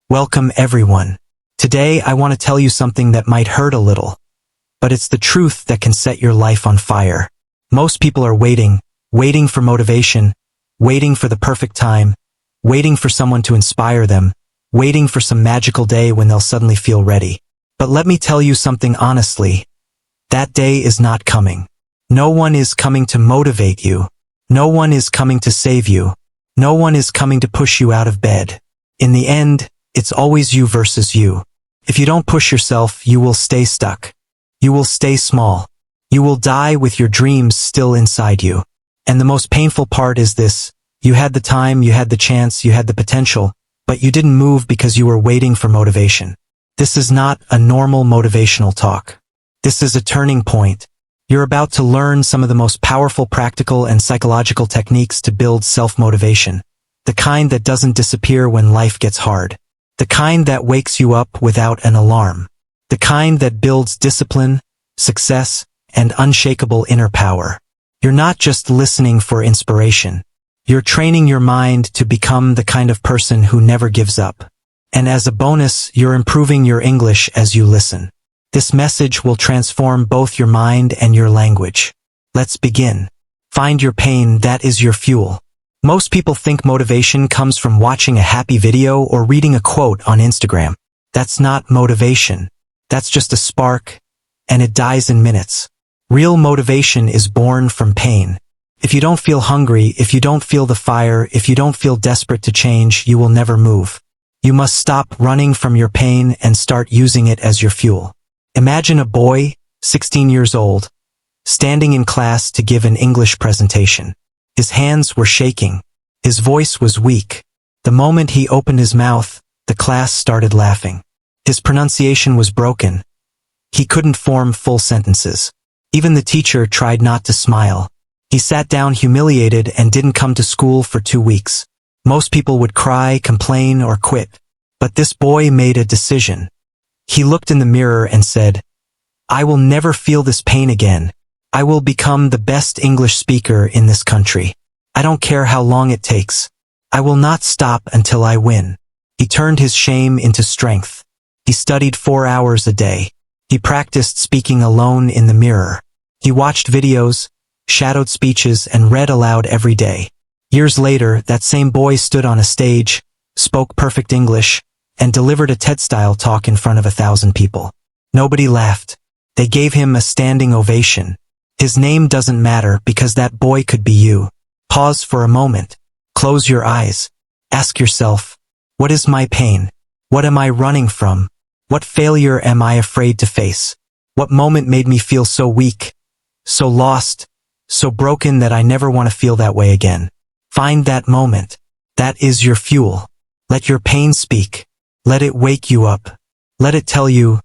Welcome everyone. Today I want to tell you something that might hurt a little, but it's the truth that can set your life on fire. Most people are waiting for motivation, waiting for the perfect time, waiting for someone to inspire them, waiting for some magical day when they'll suddenly feel ready. But let me tell you something honestly. That day is not coming. No one is coming to motivate you. No one is coming to save you. No one is coming to push you out of bed. In the end, it's always you versus you. If you don't push yourself, you will stay stuck. You will stay small. You will die with your dreams still inside you. And the most painful part is this: you had the time, you had the chance, you had the potential, but you didn't move because you were waiting for motivation. This is not a normal motivational talk. This is a turning point. You're about to learn some of the most powerful practical and psychological techniques to build self-motivation. The kind that doesn't disappear when life gets hard. The kind that wakes you up without an alarm. The kind that builds discipline, success, and unshakable inner power. You're not just listening for inspiration. You're training your mind to become the kind of person who never gives up. And as a bonus, you're improving your English as you listen. This message will transform both your mind and your language. Let's begin. Find your pain, that is your fuel. Most people think motivation comes from watching a happy video or reading a quote on Instagram. That's not motivation. That's just a spark, and it dies in minutes. Real motivation is born from pain. If you don't feel hungry, if you don't feel the fire, if you don't feel desperate to change, you will never move. You must stop running from your pain and start using it as your fuel. Imagine a boy, 16 years old, standing in class to give an English presentation. His hands were shaking. His voice was weak. The moment he opened his mouth, the class started laughing. His pronunciation was broken. He couldn't form full sentences. Even the teacher tried not to smile. He sat down humiliated and didn't come to school for 2 weeks. Most people would cry, complain, or quit. But this boy made a decision. He looked in the mirror and said, "I will never feel this pain again. I will become the best English speaker in this country. I don't care how long it takes. I will not stop until I win." He turned his shame into strength. He studied 4 hours a day. He practiced speaking alone in the mirror. He watched videos, shadowed speeches, and read aloud every day. Years later, that same boy stood on a stage, spoke perfect English, and delivered a TED-style talk in front of 1,000 people. Nobody laughed. They gave him a standing ovation. His name doesn't matter because that boy could be you. Pause for a moment. Close your eyes. Ask yourself, what is my pain? What am I running from? What failure am I afraid to face? What moment made me feel so weak, so lost, so broken that I never want to feel that way again? Find that moment. That is your fuel. Let your pain speak. Let it wake you up. Let it tell you,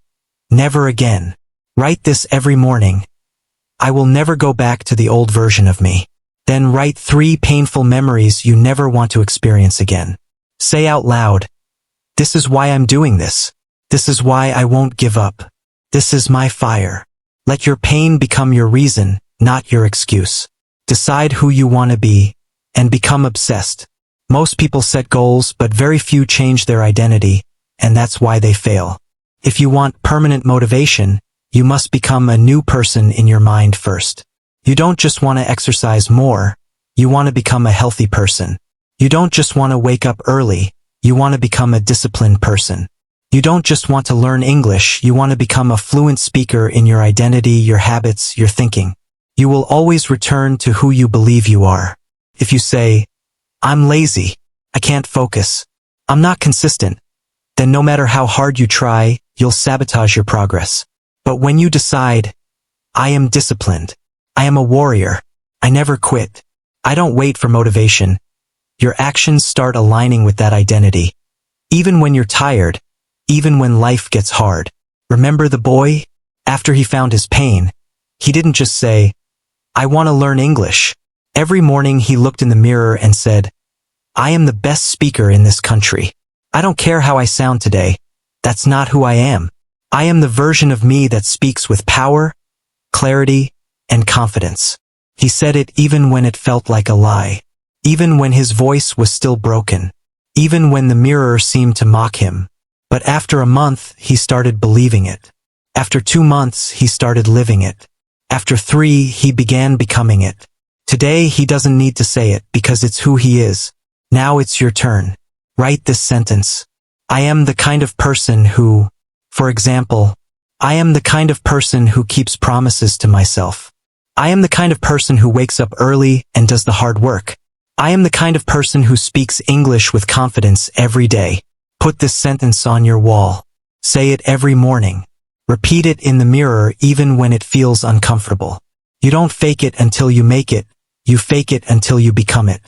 never again. Write this every morning. I will never go back to the old version of me. Then write 3 painful memories you never want to experience again. Say out loud, this is why I'm doing this. This is why I won't give up. This is my fire. Let your pain become your reason, not your excuse. Decide who you want to be, and become obsessed. Most people set goals, but very few change their identity, and that's why they fail. If you want permanent motivation, you must become a new person in your mind first. You don't just want to exercise more, you want to become a healthy person. You don't just want to wake up early, you want to become a disciplined person. You don't just want to learn English, you want to become a fluent speaker in your identity, your habits, your thinking. You will always return to who you believe you are. If you say, I'm lazy, I can't focus, I'm not consistent, then no matter how hard you try, you'll sabotage your progress. But when you decide, I am disciplined, I am a warrior, I never quit, I don't wait for motivation, your actions start aligning with that identity. Even when you're tired, even when life gets hard. Remember the boy? After he found his pain, he didn't just say, I want to learn English. Every morning he looked in the mirror and said, I am the best speaker in this country. I don't care how I sound today. That's not who I am. I am the version of me that speaks with power, clarity, and confidence. He said it even when it felt like a lie. Even when his voice was still broken. Even when the mirror seemed to mock him. But after a month, he started believing it. After 2 months, he started living it. After 3, he began becoming it. Today, he doesn't need to say it because it's who he is. Now it's your turn. Write this sentence. I am the kind of person who, for example, I am the kind of person who keeps promises to myself. I am the kind of person who wakes up early and does the hard work. I am the kind of person who speaks English with confidence every day. Put this sentence on your wall. Say it every morning. Repeat it in the mirror even when it feels uncomfortable. You don't fake it until you make it. You fake it until you become it.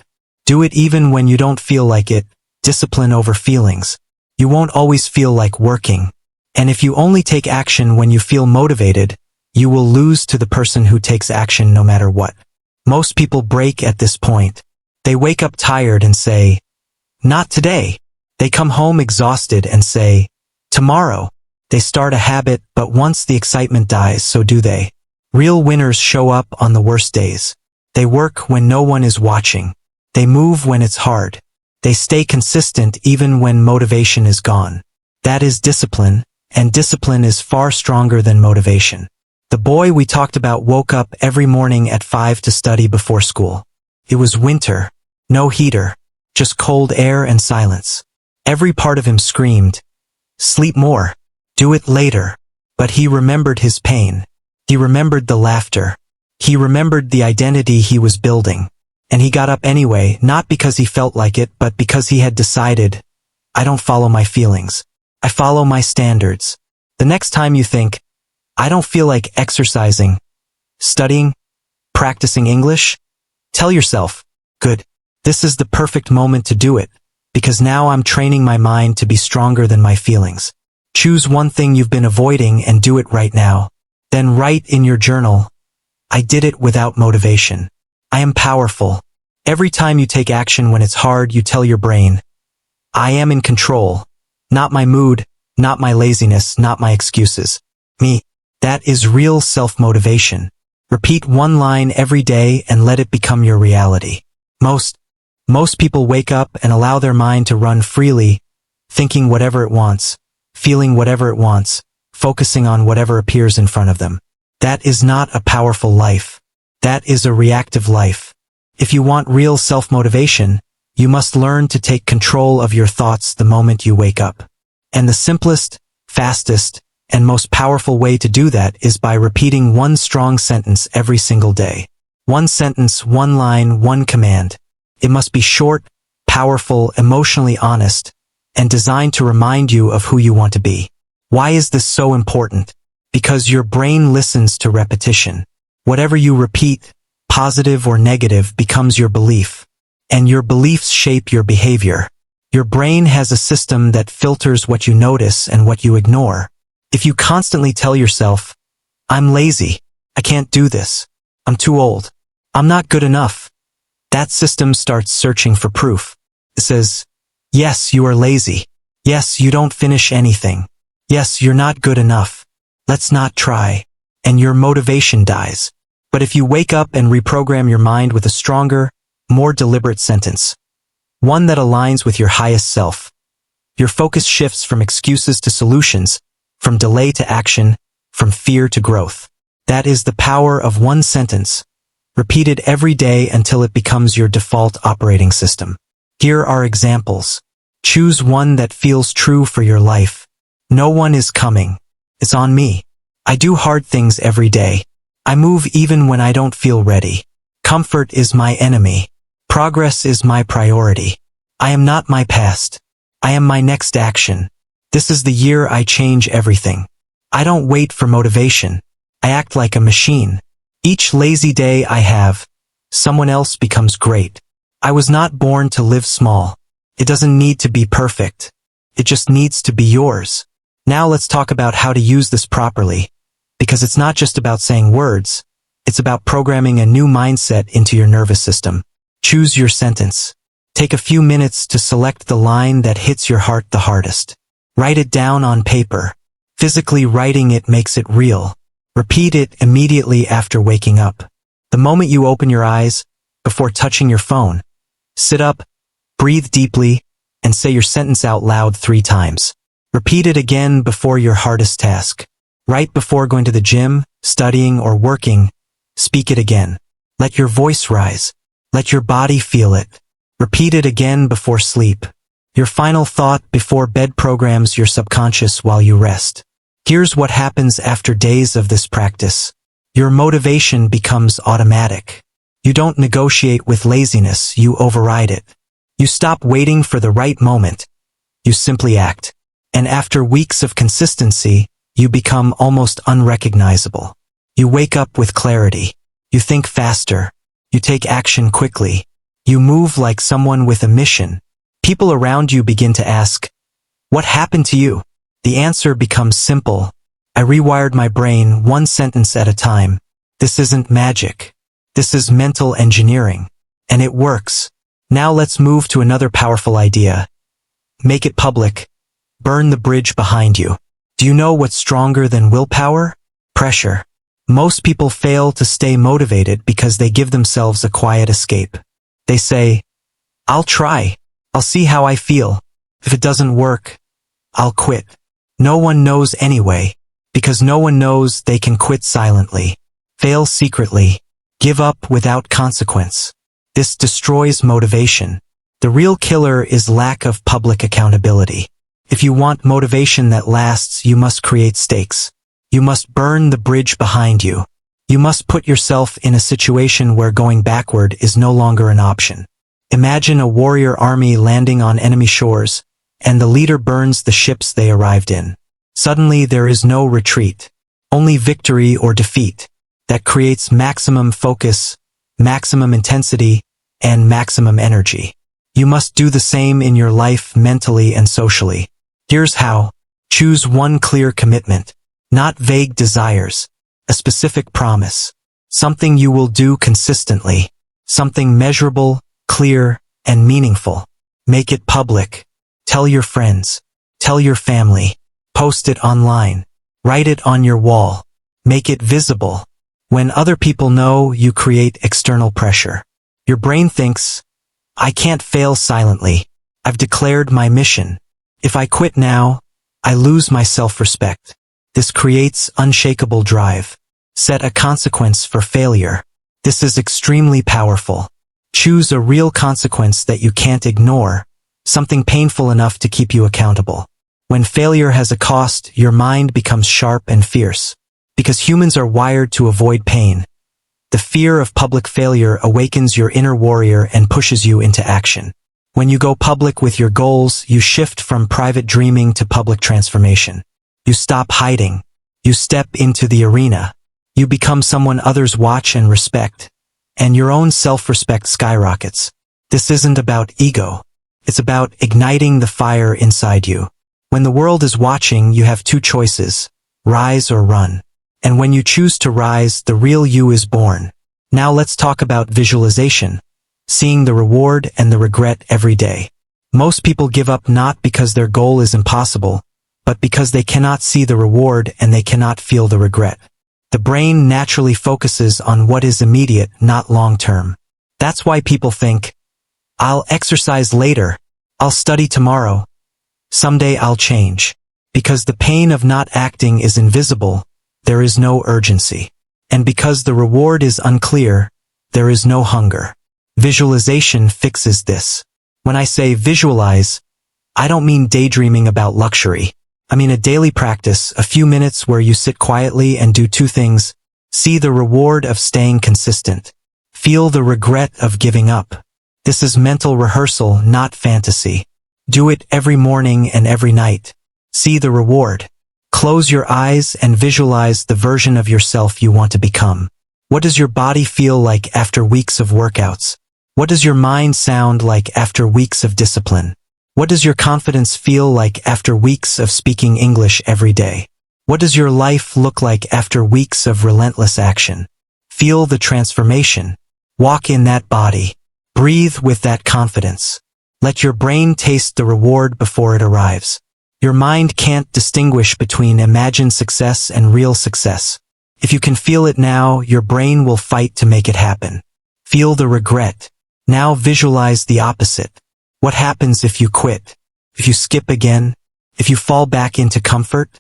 Do it even when you don't feel like it. Discipline over feelings. You won't always feel like working. And if you only take action when you feel motivated, you will lose to the person who takes action no matter what. Most people break at this point. They wake up tired and say, "Not today." They come home exhausted and say, "Tomorrow." They start a habit, but once the excitement dies, so do they. Real winners show up on the worst days. They work when no one is watching. They move when it's hard. They stay consistent even when motivation is gone. That is discipline, and discipline is far stronger than motivation. The boy we talked about woke up every morning at 5 to study before school. It was winter, no heater, just cold air and silence. Every part of him screamed, "Sleep more. Do it later." But he remembered his pain. He remembered the laughter. He remembered the identity he was building. And he got up anyway, not because he felt like it, but because he had decided, I don't follow my feelings. I follow my standards. The next time you think, I don't feel like exercising, studying, practicing English, tell yourself, good, this is the perfect moment to do it, because now I'm training my mind to be stronger than my feelings. Choose one thing you've been avoiding and do it right now. Then write in your journal, I did it without motivation. I am powerful. Every time you take action when it's hard, you tell your brain, I am in control. Not my mood, not my laziness, not my excuses. Me. That is real self-motivation. Repeat one line every day and let it become your reality. Most people wake up and allow their mind to run freely, thinking whatever it wants, feeling whatever it wants, focusing on whatever appears in front of them. That is not a powerful life. That is a reactive life. If you want real self-motivation, you must learn to take control of your thoughts the moment you wake up. And the simplest, fastest, and most powerful way to do that is by repeating one strong sentence every single day. One sentence, one line, one command. It must be short, powerful, emotionally honest, and designed to remind you of who you want to be. Why is this so important? Because your brain listens to repetition. Whatever you repeat, positive or negative, becomes your belief. And your beliefs shape your behavior. Your brain has a system that filters what you notice and what you ignore. If you constantly tell yourself, I'm lazy, I can't do this, I'm too old, I'm not good enough, that system starts searching for proof. It says, yes, you are lazy. Yes, you don't finish anything. Yes, you're not good enough. Let's not try. And your motivation dies. But if you wake up and reprogram your mind with a stronger, more deliberate sentence, one that aligns with your highest self, your focus shifts from excuses to solutions, from delay to action, from fear to growth. That is the power of one sentence, repeated every day until it becomes your default operating system. Here are examples. Choose one that feels true for your life. No one is coming. It's on me. I do hard things every day. I move even when I don't feel ready. Comfort is my enemy. Progress is my priority. I am not my past. I am my next action. This is the year I change everything. I don't wait for motivation. I act like a machine. Each lazy day I have, someone else becomes great. I was not born to live small. It doesn't need to be perfect. It just needs to be yours. Now let's talk about how to use this properly. Because it's not just about saying words. It's about programming a new mindset into your nervous system. Choose your sentence. Take a few minutes to select the line that hits your heart the hardest. Write it down on paper. Physically writing it makes it real. Repeat it immediately after waking up. The moment you open your eyes, before touching your phone, sit up, breathe deeply, and say your sentence out loud 3 times. Repeat it again before your hardest task. Right before going to the gym, studying, or working, speak it again. Let your voice rise. Let your body feel it. Repeat it again before sleep. Your final thought before bed programs your subconscious while you rest. Here's what happens after days of this practice. Your motivation becomes automatic. You don't negotiate with laziness, you override it. You stop waiting for the right moment. You simply act. And after weeks of consistency, you become almost unrecognizable. You wake up with clarity. You think faster. You take action quickly. You move like someone with a mission. People around you begin to ask, "What happened to you?" The answer becomes simple. I rewired my brain one sentence at a time. This isn't magic. This is mental engineering. And it works. Now let's move to another powerful idea. Make it public. Burn the bridge behind you. Do you know what's stronger than willpower? Pressure. Most people fail to stay motivated because they give themselves a quiet escape. They say, "I'll try. I'll see how I feel. If it doesn't work, I'll quit." No one knows anyway, because no one knows they can quit silently, fail secretly, give up without consequence. This destroys motivation. The real killer is lack of public accountability. If you want motivation that lasts, you must create stakes. You must burn the bridge behind you. You must put yourself in a situation where going backward is no longer an option. Imagine a warrior army landing on enemy shores, and the leader burns the ships they arrived in. Suddenly there is no retreat, only victory or defeat. That creates maximum focus, maximum intensity, and maximum energy. You must do the same in your life mentally and socially. Here's how. Choose one clear commitment, not vague desires, a specific promise, something you will do consistently, something measurable, clear, and meaningful. Make it public. Tell your friends. Tell your family. Post it online. Write it on your wall. Make it visible. When other people know, you create external pressure. Your brain thinks, "I can't fail silently. I've declared my mission. If I quit now, I lose my self-respect." This creates unshakable drive. Set a consequence for failure. This is extremely powerful. Choose a real consequence that you can't ignore, something painful enough to keep you accountable. When failure has a cost, your mind becomes sharp and fierce. Because humans are wired to avoid pain. The fear of public failure awakens your inner warrior and pushes you into action. When you go public with your goals, you shift from private dreaming to public transformation. You stop hiding. You step into the arena. You become someone others watch and respect. And your own self-respect skyrockets. This isn't about ego. It's about igniting the fire inside you. When the world is watching, you have two choices: rise or run. And when you choose to rise, the real you is born. Now let's talk about visualization. Seeing the reward and the regret every day. Most people give up not because their goal is impossible, but because they cannot see the reward and they cannot feel the regret. The brain naturally focuses on what is immediate, not long-term. That's why people think, "I'll exercise later. I'll study tomorrow. Someday I'll change." Because the pain of not acting is invisible, there is no urgency. And because the reward is unclear, there is no hunger. Visualization fixes this. When I say visualize, I don't mean daydreaming about luxury. I mean a daily practice, a few minutes where you sit quietly and do two things. See the reward of staying consistent. Feel the regret of giving up. This is mental rehearsal, not fantasy. Do it every morning and every night. See the reward. Close your eyes and visualize the version of yourself you want to become. What does your body feel like after weeks of workouts? What does your mind sound like after weeks of discipline? What does your confidence feel like after weeks of speaking English every day? What does your life look like after weeks of relentless action? Feel the transformation. Walk in that body. Breathe with that confidence. Let your brain taste the reward before it arrives. Your mind can't distinguish between imagined success and real success. If you can feel it now, your brain will fight to make it happen. Feel the regret. Now visualize the opposite. What happens if you quit? If you skip again? If you fall back into comfort,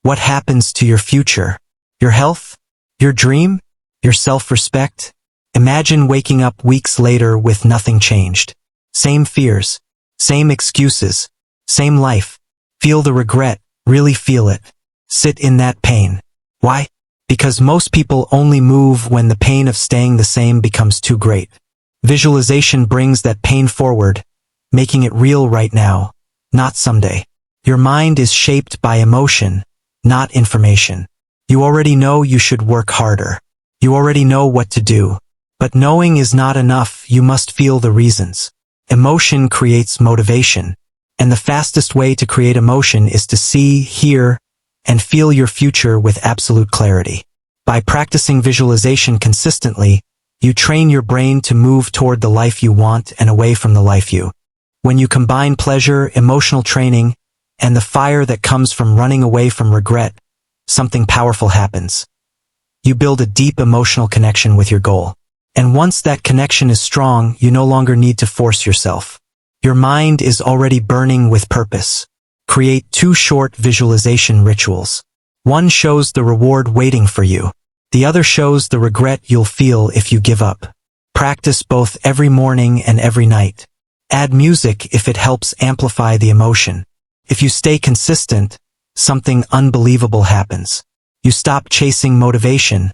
what happens to your future? Your health? Your dream? Your self-respect? Imagine waking up weeks later with nothing changed. Same fears, same excuses, same life. Feel the regret, really feel it. Sit in that pain. Why? Because most people only move when the pain of staying the same becomes too great. Visualization brings that pain forward, making it real right now, not someday. Your mind is shaped by emotion, not information. You already know you should work harder. You already know what to do. But knowing is not enough, you must feel the reasons. Emotion creates motivation, and the fastest way to create emotion is to see, hear, and feel your future with absolute clarity. By practicing visualization consistently, you train your brain to move toward the life you want and away from the life you. When you combine pleasure, emotional training, and the fire that comes from running away from regret, something powerful happens. You build a deep emotional connection with your goal. And once that connection is strong, you no longer need to force yourself. Your mind is already burning with purpose. Create 2 short visualization rituals. One shows the reward waiting for you. The other shows the regret you'll feel if you give up. Practice both every morning and every night. Add music if it helps amplify the emotion. If you stay consistent, something unbelievable happens. You stop chasing motivation.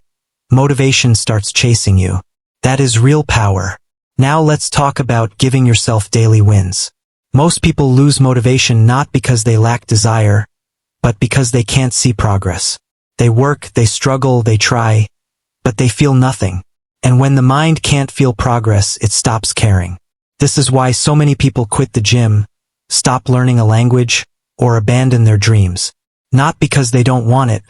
Motivation starts chasing you. That is real power. Now let's talk about giving yourself daily wins. Most people lose motivation not because they lack desire, but because they can't see progress. They work, they struggle, they try, but they feel nothing. And when the mind can't feel progress, it stops caring. This is why so many people quit the gym, stop learning a language, or abandon their dreams. Not because they don't want it,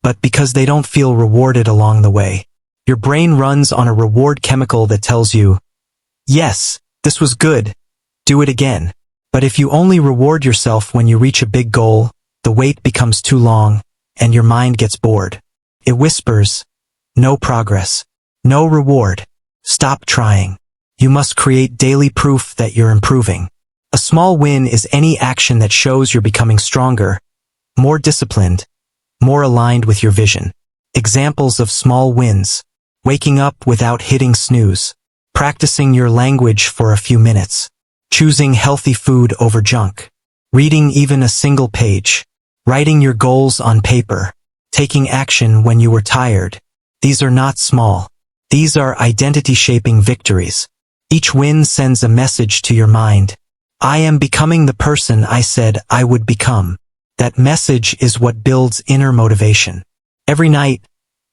but because they don't feel rewarded along the way. Your brain runs on a reward chemical that tells you, yes, this was good, do it again. But if you only reward yourself when you reach a big goal, the wait becomes too long, and your mind gets bored. It whispers, no progress, no reward, stop trying. You must create daily proof that you're improving. A small win is any action that shows you're becoming stronger, more disciplined, more aligned with your vision. Examples of small wins: waking up without hitting snooze, practicing your language for a few minutes, choosing healthy food over junk, reading even a single page, writing your goals on paper, taking action when you were tired. These are not small. These are identity-shaping victories. Each win sends a message to your mind. I am becoming the person I said I would become. That message is what builds inner motivation. Every night,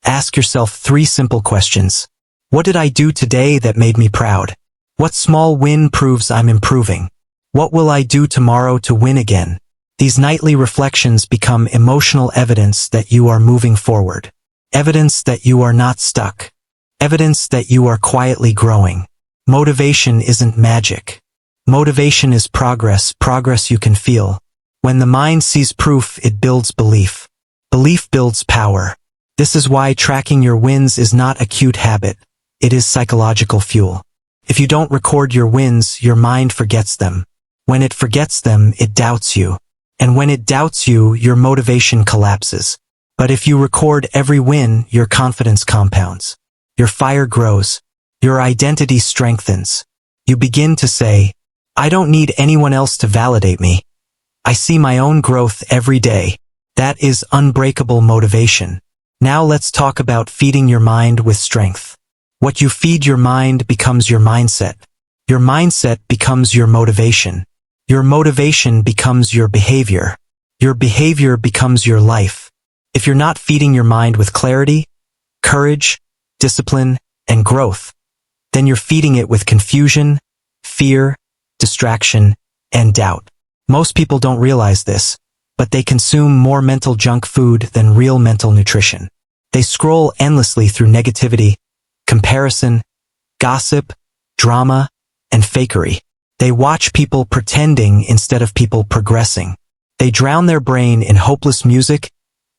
ask yourself 3 simple questions. What did I do today that made me proud? What small win proves I'm improving? What will I do tomorrow to win again? These nightly reflections become emotional evidence that you are moving forward. Evidence that you are not stuck. Evidence that you are quietly growing. Motivation isn't magic. Motivation is progress, progress you can feel. When the mind sees proof, it builds belief. Belief builds power. This is why tracking your wins is not a cute habit. It is psychological fuel. If you don't record your wins, your mind forgets them. When it forgets them, it doubts you. And when it doubts you, your motivation collapses. But if you record every win, your confidence compounds. Your fire grows. Your identity strengthens. You begin to say, I don't need anyone else to validate me. I see my own growth every day. That is unbreakable motivation. Now let's talk about feeding your mind with strength. What you feed your mind becomes your mindset. Your mindset becomes your motivation. Your motivation becomes your behavior. Your behavior becomes your life. If you're not feeding your mind with clarity, courage, discipline, and growth, then you're feeding it with confusion, fear, distraction, and doubt. Most people don't realize this, but they consume more mental junk food than real mental nutrition. They scroll endlessly through negativity, comparison, gossip, drama, and fakery. They watch people pretending instead of people progressing. They drown their brain in hopeless music,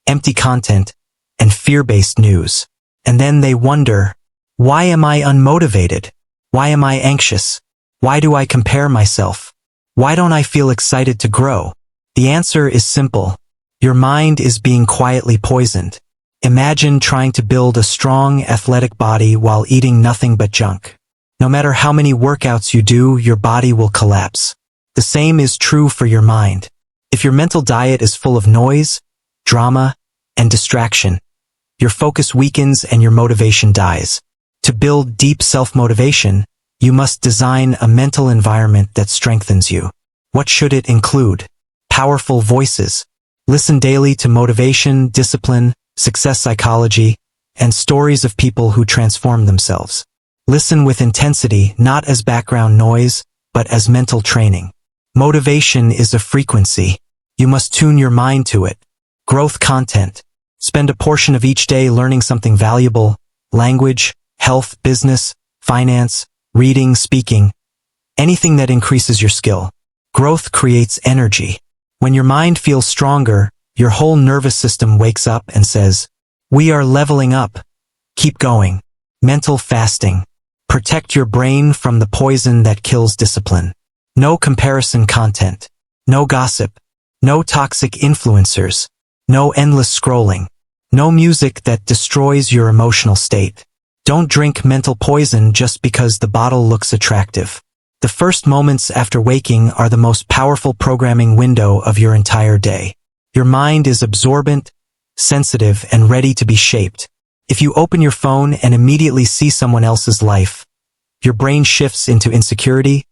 empty content, and fear-based news. And then they wonder, why am I unmotivated? Why am I anxious? Why do I compare myself? Why don't I feel excited to grow? The answer is simple. Your mind is being quietly poisoned. Imagine trying to build a strong, athletic body while eating nothing but junk. No matter how many workouts you do, your body will collapse. The same is true for your mind. If your mental diet is full of noise, drama, and distraction, your focus weakens and your motivation dies. To build deep self-motivation, you must design a mental environment that strengthens you. What should it include? Powerful voices. Listen daily to motivation, discipline, success psychology, and stories of people who transform themselves. Listen with intensity, not as background noise, but as mental training. Motivation is a frequency. You must tune your mind to it. Growth content. Spend a portion of each day learning something valuable: language, health, business, finance, reading, speaking, anything that increases your skill. Growth creates energy. When your mind feels stronger, your whole nervous system wakes up and says, "We are leveling up. Keep going." Mental fasting. Protect your brain from the poison that kills discipline. No comparison content. No gossip. No toxic influencers. No endless scrolling. No music that destroys your emotional state. Don't drink mental poison just because the bottle looks attractive. The first moments after waking are the most powerful programming window of your entire day. Your mind is absorbent, sensitive, and ready to be shaped. If you open your phone and immediately see someone else's life, your brain shifts into insecurity,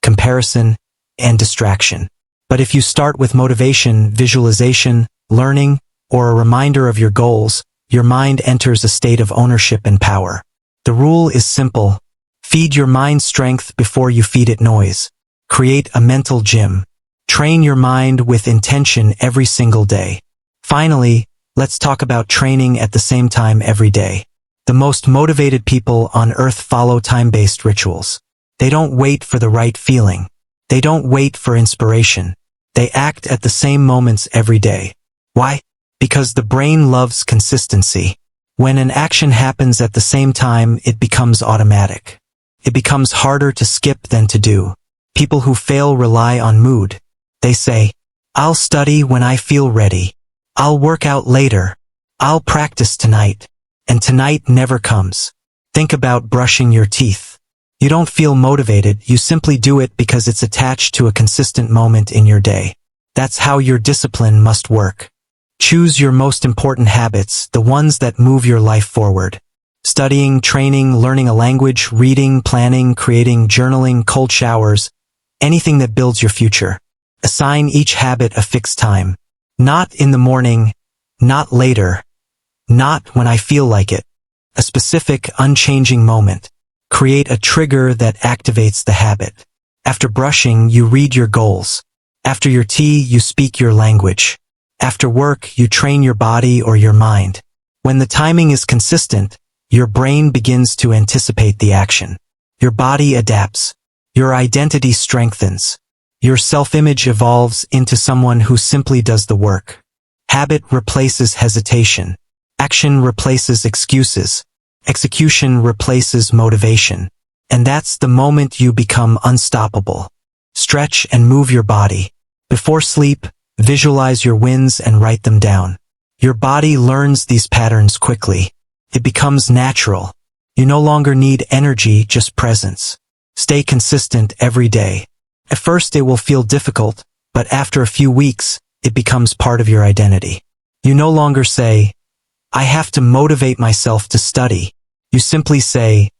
comparison, and distraction. But if you start with motivation, visualization, learning, or a reminder of your goals, your mind enters a state of ownership and power. The rule is simple. Feed your mind strength before you feed it noise. Create a mental gym. Train your mind with intention every single day. Finally, let's talk about training at the same time every day. The most motivated people on earth follow time-based rituals. They don't wait for the right feeling. They don't wait for inspiration. They act at the same moments every day. Why? Because the brain loves consistency. When an action happens at the same time, it becomes automatic. It becomes harder to skip than to do. People who fail rely on mood. They say, "I'll study when I feel ready. I'll work out later. I'll practice tonight." And tonight never comes. Think about brushing your teeth. You don't feel motivated, you simply do it because it's attached to a consistent moment in your day. That's how your discipline must work. Choose your most important habits, the ones that move your life forward. Studying, training, learning a language, reading, planning, creating, journaling, cold showers, anything that builds your future. Assign each habit a fixed time. Not in the morning, not later, not when I feel like it. A specific, unchanging moment. Create a trigger that activates the habit. After brushing, you read your goals. After your tea, you speak your language. After work, you train your body or your mind. When the timing is consistent, your brain begins to anticipate the action. Your body adapts. Your identity strengthens. Your self-image evolves into someone who simply does the work. Habit replaces hesitation. Action replaces excuses. Execution replaces motivation. And that's the moment you become unstoppable. Stretch and move your body. Before sleep, visualize your wins and write them down. Your body learns these patterns quickly. It becomes natural. You no longer need energy, just presence. Stay consistent every day. At first it will feel difficult, but after a few weeks, it becomes part of your identity. You no longer say, "I have to motivate myself to study." You simply say,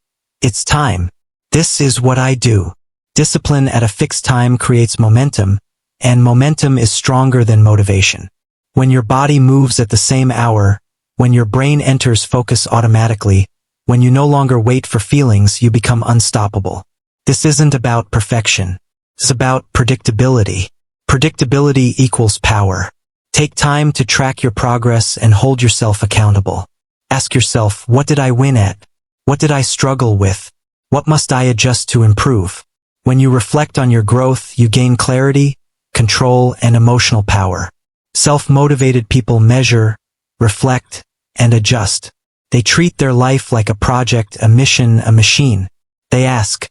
"It's time. This is what I do." Discipline at a fixed time creates momentum, and momentum is stronger than motivation. When your body moves at the same hour, when your brain enters focus automatically, when you no longer wait for feelings, you become unstoppable. This isn't about perfection. It's about predictability. Predictability equals power. Take time to track your progress and hold yourself accountable. Ask yourself, what did I win at? What did I struggle with? What must I adjust to improve? When you reflect on your growth, you gain clarity, control, and emotional power. Self-motivated people measure, reflect, and adjust. They treat their life like a project, a mission, a machine. They ask,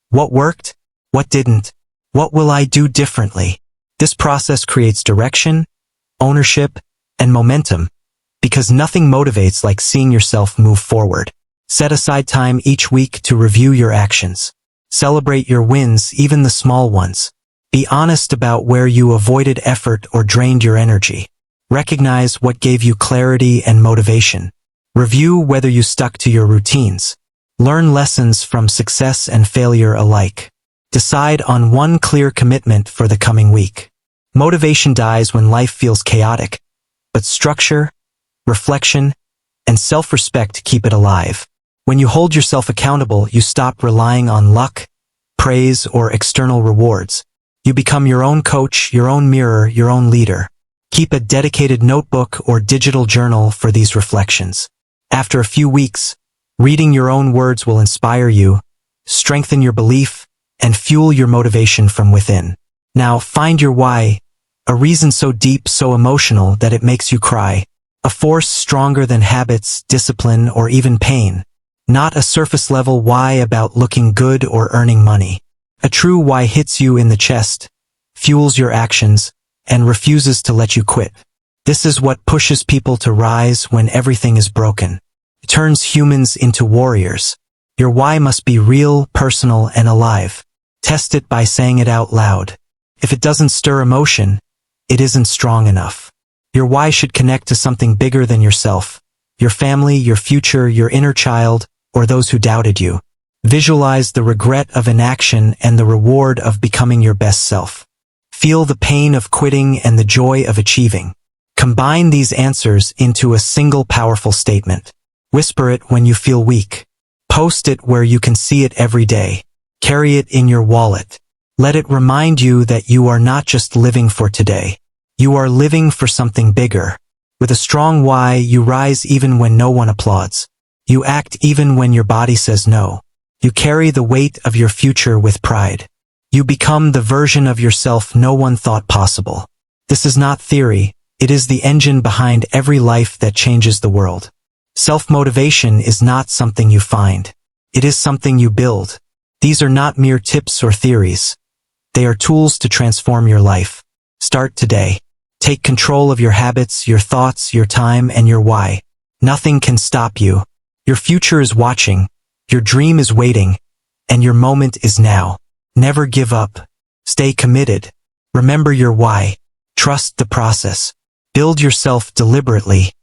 what worked? What didn't? What will I do differently? This process creates direction, ownership, and momentum, because nothing motivates like seeing yourself move forward. Set aside time each week to review your actions. Celebrate your wins, even the small ones. Be honest about where you avoided effort or drained your energy. Recognize what gave you clarity and motivation. Review whether you stuck to your routines. Learn lessons from success and failure alike. Decide on one clear commitment for the coming week. Motivation dies when life feels chaotic, but structure, reflection, and self-respect keep it alive. When you hold yourself accountable, you stop relying on luck, praise, or external rewards. You become your own coach, your own mirror, your own leader. Keep a dedicated notebook or digital journal for these reflections. After a few weeks, reading your own words will inspire you, strengthen your belief, and fuel your motivation from within. Now, find your why, a reason so deep, so emotional that it makes you cry. A force stronger than habits, discipline, or even pain. Not a surface-level why about looking good or earning money. A true why hits you in the chest, fuels your actions, and refuses to let you quit. This is what pushes people to rise when everything is broken. It turns humans into warriors. Your why must be real, personal, and alive. Test it by saying it out loud. If it doesn't stir emotion, it isn't strong enough. Your why should connect to something bigger than yourself, your family, your future, your inner child, or those who doubted you. Visualize the regret of inaction and the reward of becoming your best self. Feel the pain of quitting and the joy of achieving. Combine these answers into a single powerful statement. Whisper it when you feel weak. Post it where you can see it every day. Carry it in your wallet. Let it remind you that you are not just living for today. You are living for something bigger. With a strong why, you rise even when no one applauds. You act even when your body says no. You carry the weight of your future with pride. You become the version of yourself no one thought possible. This is not theory, it is the engine behind every life that changes the world. Self-motivation is not something you find. It is something you build. These are not mere tips or theories. They are tools to transform your life. Start today. Take control of your habits, your thoughts, your time, and your why. Nothing can stop you. Your future is watching. Your dream is waiting. And your moment is now. Never give up. Stay committed. Remember your why. Trust the process. Build yourself deliberately.